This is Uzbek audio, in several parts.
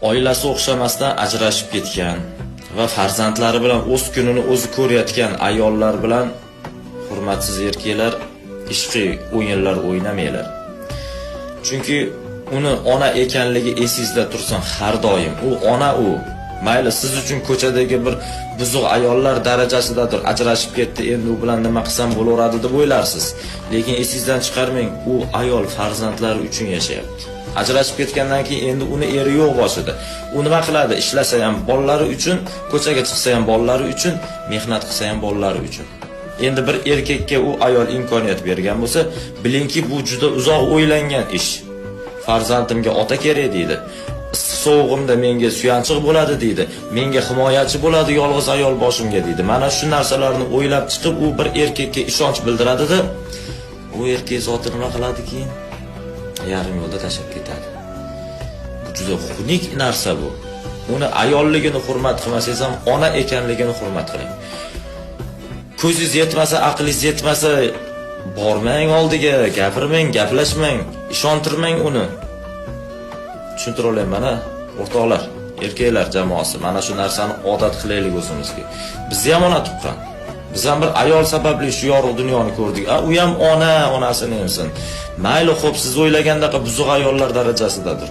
oilasi o'xshamasdan ajrashib ketgan va farzandlari bilan o'z kunini o'zi ko'rayotgan ayollar bilan hurmatsiz erkaklar ishqiy o'yinlar o'ynamanglar. Chunki uni ona ekanligi esingizda tursin har doim. U ona u. Mayli siz uchun ko'chadagi bir buzuq ayollar darajasidadir, ajrashib ketdi, endi u bilan nima qilsam bo'laveradi deb o'ylarsiz. Lekin esingizdan chiqarmang, u ayol farzandlari uchun yashayapti. Ajrashib ketgandan keyin endi uni eri yo'q boshida. U nima qiladi? Ishlasa ham bolalari uchun, ko'chaga chiqsa ham bolalari uchun, mehnat qilsa ham bolalari uchun. Endi bir erkakka u ayol imkoniyat bergan bo'lsa, bilingki bu juda uzoq o'ylangan ish. Farzandimga ota kerak deydi. Issiq sovug'imda menga suyanchiq bo'ladi deydi. Menga himoyachi bo'ladi yolg'iz ayol boshimga deydi. Mana shu narsalarni o'ylab chiqib, u bir erkakka ishonch bildiradi-da, u erkak zoti nima qiladi keyin? Yarim yo'lda tashlab ketadi. Bu juda xunuk narsa bu. Uni ayolligini hurmat qilmasangiz ham ona ekanligini hurmat qiling. Ko'zingiz yetmasa, aqlingiz yetmasa, bormang oldiga, gapirmang, gaplashmang, ishontirmang uni. Tushuntira olaman mana o'rtoqlar, erkaklar jamoasi, mana shu narsani odat qilaylik o'zimizga. Bizni ham ona tuqqan. Biz ham bir ayol sababli shu yorug' dunyoni ko'rdik. U ham onasini emsin. Mayli, xo'p, siz o'ylagandaqa buzuq ayollar darajasidadir.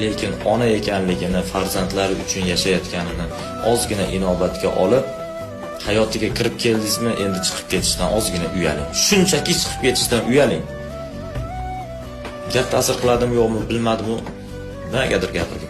Lekin ona ekanligini, farzandlari uchun yashayotganini ozgina inobatga olib, hayotiga kirib keldingizmi, endi chiqib ketishdan ozgina uyaling. Shunchaki chiqib ketishdan uyaling. Gap ta'sir qiladimi yo'qmi bilmadim-u. Nimagadir gapirdim.